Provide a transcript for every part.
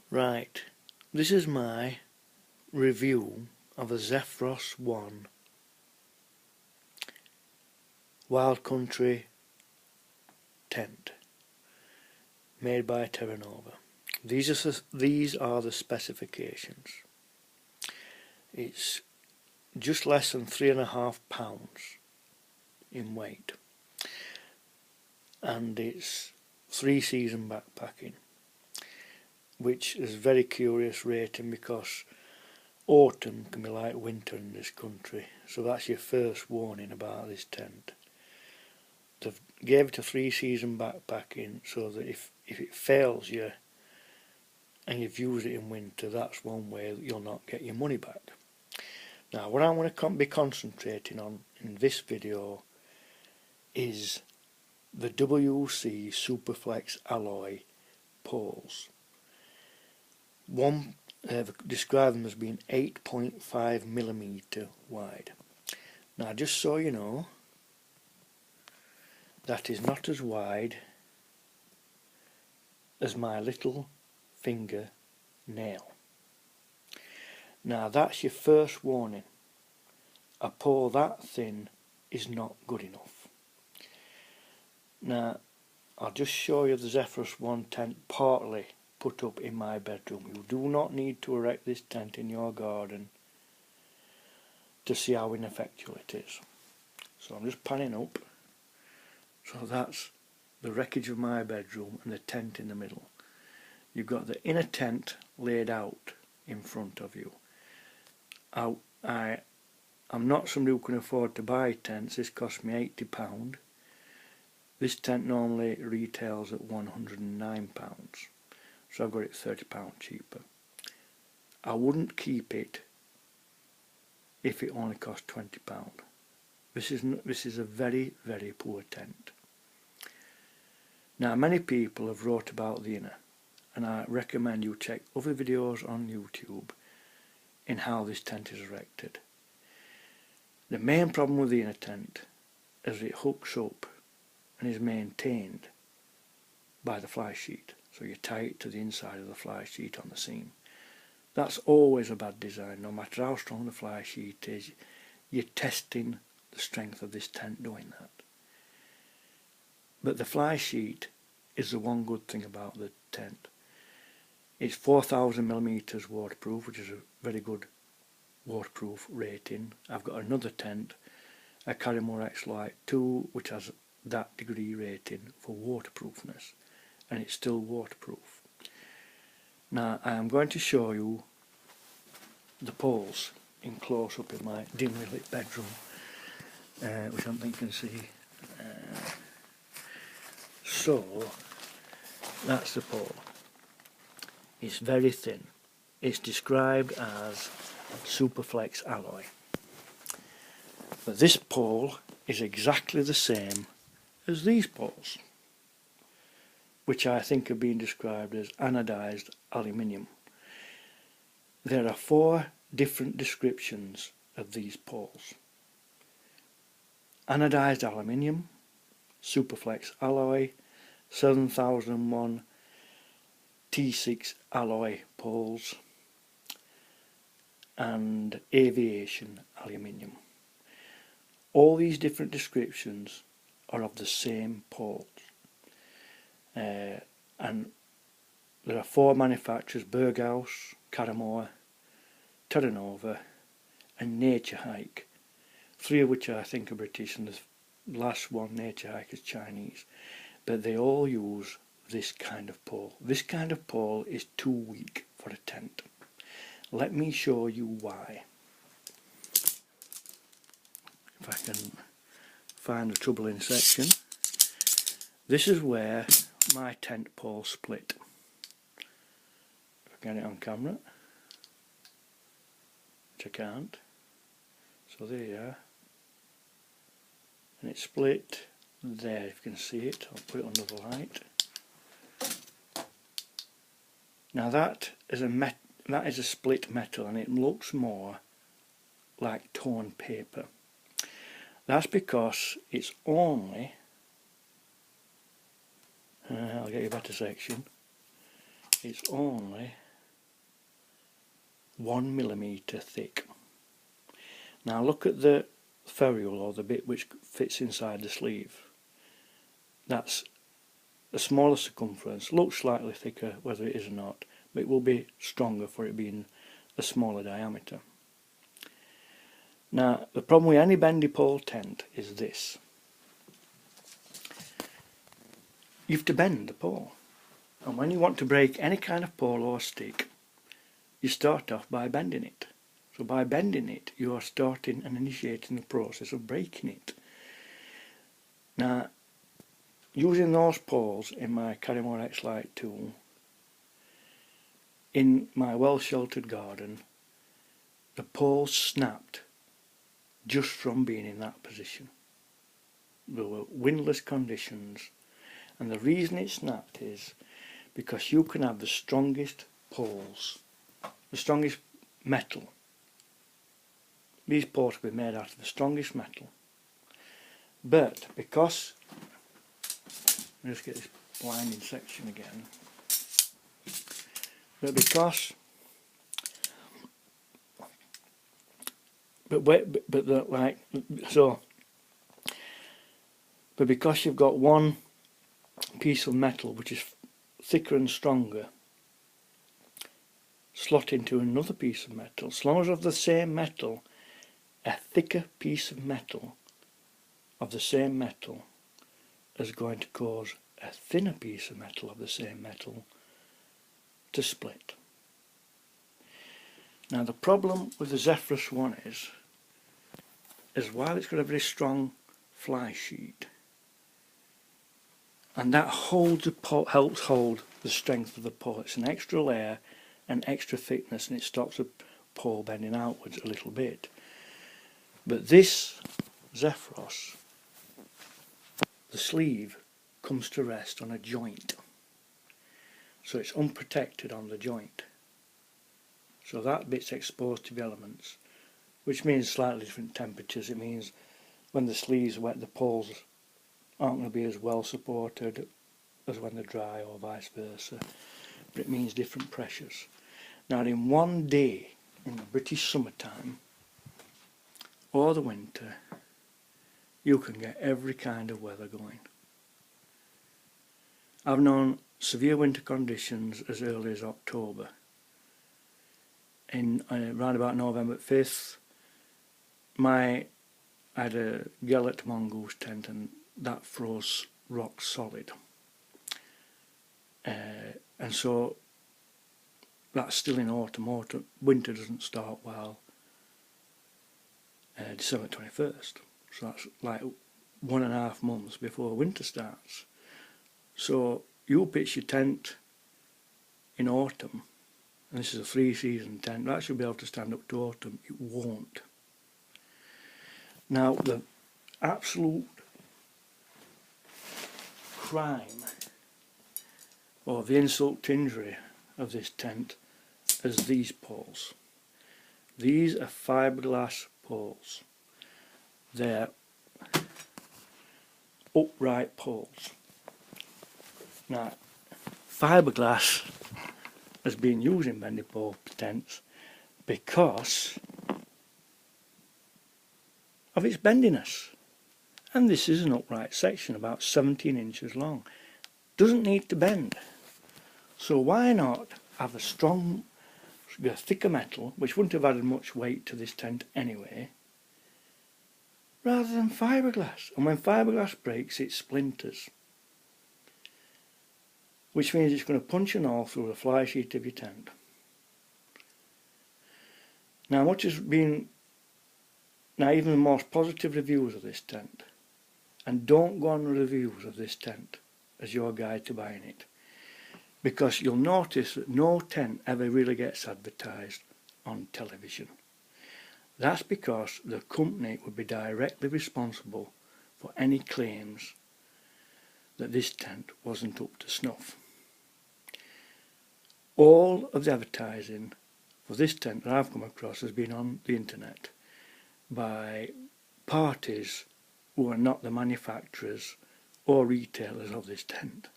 Right, this is my review of a Zephros 1 Wild Country tent made by Terra Nova. These are the specifications. It's just less than 3.5 pounds in weight, and it's 3-season backpacking, which is a very curious rating because autumn can be like winter in this country, so that's your first warning about this tent. They've gave it a 3-season backpacking so that if it fails you and you've used it in winter, that's one way that you'll not get your money back. Now what I'm going to be concentrating on in this video is the WC Superflex alloy poles. One, they've described them as being 8.5mm wide. Now just so you know, that is not as wide as my little finger nail. Now that's your first warning. A pole that thin is not good enough. Now I'll just show you the Zephros 1 tent partly put up in my bedroom. You do not need to erect this tent in your garden to see how ineffectual it is. So I'm just panning up. So that's the wreckage of my bedroom and the tent in the middle. You've got the inner tent laid out in front of you. I'm not somebody who can afford to buy tents. This cost me £80. This tent normally retails at £109, so I've got it £30 cheaper. I wouldn't keep it if it only cost £20. This is a very, very poor tent. Now many people have wrote about the inner, and I recommend you check other videos on YouTube in how this tent is erected. The main problem with the inner tent is it hooks up and is maintained by the fly sheet, so you tie it to the inside of the fly sheet on the seam. That's always a bad design. No matter how strong the fly sheet is, you're testing the strength of this tent doing that. But the fly sheet is the one good thing about the tent. It's 4000mm waterproof, which is a very good waterproof rating. I've got another tent, a Carrymore X Lite 2, which has that degree rating for waterproofness, and it's still waterproof. Now I am going to show you the poles in close up in my dimly lit bedroom, which I don't think you can see. So that's the pole. It's very thin. It's described as Superflex alloy. But this pole is exactly the same as these poles, which I think are being described as anodized aluminium. There are 4 different descriptions of these poles: anodized aluminium, Superflex alloy, 7001 T6 alloy poles, and aviation aluminium. All these different descriptions are of the same poles, and there are 4 manufacturers: Berghaus, Carrymore, Terra Nova and Nature Hike, 3 of which I think are British, and the last one, Nature Hike, is Chinese. But they all use this kind of pole. This kind of pole is too weak for a tent. Let me show you why. If I can find the troubling section. This is where my tent pole split. If I get it on camera, which I can't. So there you are. And it split there, if you can see it. I'll put it under the light. Now that is a split metal, and it looks more like torn paper. That's because it's only, I'll get you a better section, it's only 1mm thick. Now look at the ferrule, or the bit which fits inside the sleeve. That's a smaller circumference, looks slightly thicker whether it is or not, but it will be stronger for it being a smaller diameter. Now the problem with any bendy pole tent is this: you have to bend the pole, and when you want to break any kind of pole or stick, you start off by bending it. So by bending it, you are starting and initiating the process of breaking it. Now, using those poles in my Carrymore X-Lite tool, in my well-sheltered garden, the poles snapped just from being in that position. There were windless conditions, and the reason it snapped is because you can have the strongest poles, the strongest metal. These poles will be made out of the strongest metal, but because, let me just get this blinding section again, but because, but because you've got one piece of metal which is thicker and stronger slot into another piece of metal, as long as of the same metal, a thicker piece of metal of the same metal is going to cause a thinner piece of metal of the same metal to split. Now the problem with the Zephros one is while it's got a very strong fly sheet, and that holds the pole, helps hold the strength of the pole. It's an extra layer and extra thickness, and it stops the pole bending outwards a little bit. But this Zephros, the sleeve comes to rest on a joint, so it's unprotected on the joint. So that bit's exposed to the elements, which means slightly different temperatures. It means when the sleeves are wet, the poles aren't going to be as well supported as when they're dry, or vice versa. But it means different pressures. Now in one day in the British summertime or the winter, you can get every kind of weather going. I've known severe winter conditions as early as October. In around about November 5th, I had a Gellert mongoose tent, and that froze rock solid. And so that's still in autumn. Winter doesn't start while December 21st. So that's like 1.5 months before winter starts. So you pitch your tent in autumn, and this is a 3-season tent, that should be able to stand up to autumn. It won't. Now the absolute crime, or the insult to injury of this tent, is these poles. These are fiberglass poles. They're upright poles. Now, fiberglass has been used in bendy pole tents because of its bendiness. And this is an upright section about 17 inches long. Doesn't need to bend. So why not have a strong, thicker metal, which wouldn't have added much weight to this tent anyway, rather than fiberglass? And when fiberglass breaks, it splinters, which means it's going to punch a hole through the fly sheet of your tent. Now, much has been, now even the most positive reviews of this tent, and don't go on reviews of this tent as your guide to buying it, because you'll notice that no tent ever really gets advertised on television. That's because the company would be directly responsible for any claims that this tent wasn't up to snuff. All of the advertising for this tent that I've come across has been on the internet by parties who are not the manufacturers or retailers of this tent.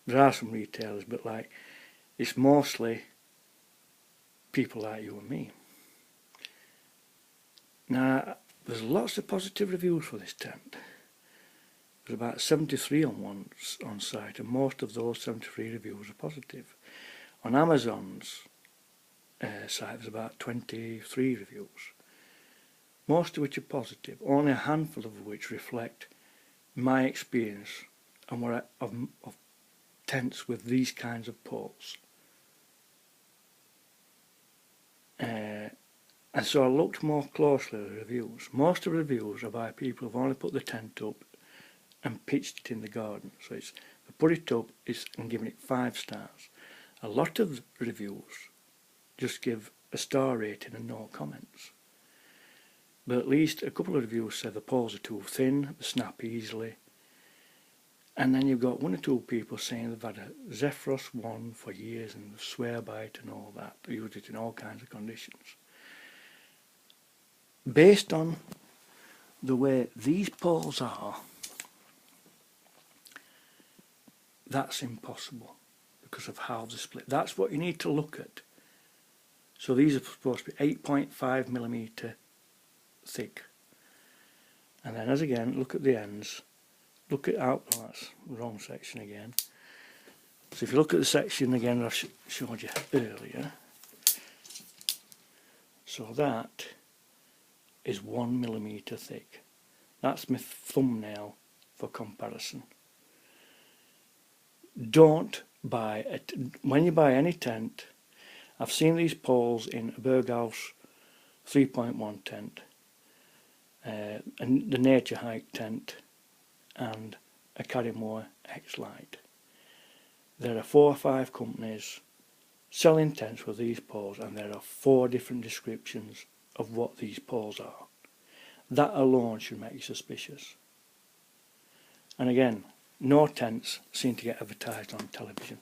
There are some retailers, but it's mostly people like you and me. Now, there's lots of positive reviews for this tent. There's about 73 on site, and most of those 73 reviews are positive. On Amazon's site, there's about 23 reviews, most of which are positive, only a handful of which reflect my experience and of tents with these kinds of poles. And so I looked more closely at the reviews. Most of the reviews are by people who've only put the tent up and pitched it in the garden. So they put it up and given it 5 stars. A lot of reviews just give a star rating and no comments. But at least a couple of reviews say the poles are too thin, they snap easily. And then you've got 1 or 2 people saying they've had a Zephros one for years and they swear by it and all that. They used it in all kinds of conditions. Based on the way these poles are, that's impossible because of how they're split. That's what you need to look at. So these are supposed to be 8.5mm thick. And then as again, look at the ends. Look at oh, that's the wrong section again. So if you look at the section again I showed you earlier, so that is 1mm thick. That's my thumbnail for comparison. Don't buy it when you buy any tent. I've seen these poles in a Berghaus 3.1 tent, and the Nature Hike tent, and a Carrymore X-Lite. There are 4 or 5 companies selling tents with these poles, and there are 4 different descriptions of what these poles are. That alone should make you suspicious. And again, no tents seem to get advertised on television.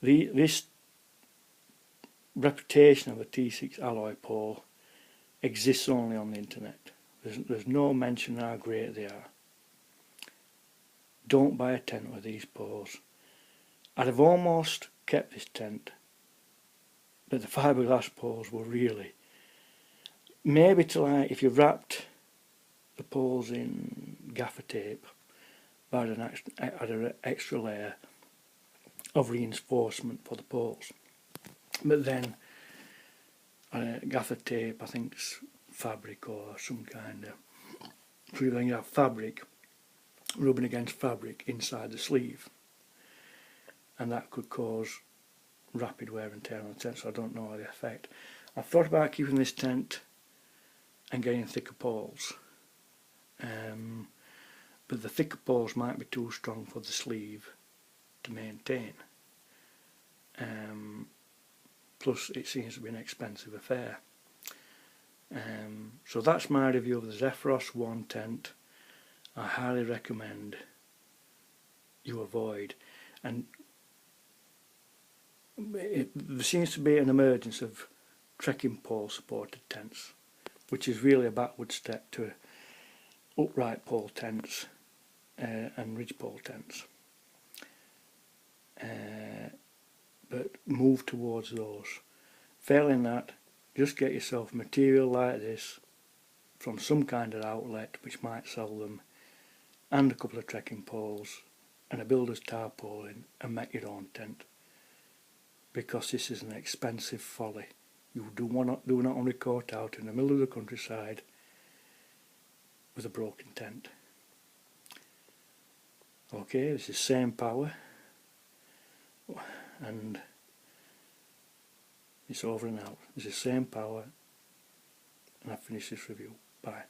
This reputation of a T6 alloy pole exists only on the internet. There's no mention how great they are. Don't buy a tent with these poles. I'd have almost kept this tent, but the fiberglass poles were really, maybe to like, if you wrapped the poles in gaffer tape, but add an extra layer of reinforcement for the poles. But then gaffer tape, I think it's fabric or some kind of, so then you have fabric rubbing against fabric inside the sleeve, and that could cause rapid wear and tear on the tent, so I don't know the effect. I've thought about keeping this tent and getting thicker poles, but the thicker poles might be too strong for the sleeve to maintain. Plus it seems to be an expensive affair. So that's my review of the Zephros 1 tent. I highly recommend you avoid, and there seems to be an emergence of trekking pole supported tents, which is really a backward step to upright pole tents and ridge pole tents. But move towards those. Failing that, just get yourself material like this from some kind of outlet which might sell them, and a couple of trekking poles and a builder's tarpaulin, and make your own tent, because this is an expensive folly. You do not want to caught out in the middle of the countryside with a broken tent. Okay, this is same power, and it's over and out. This is same power, and I've finished this review. Bye.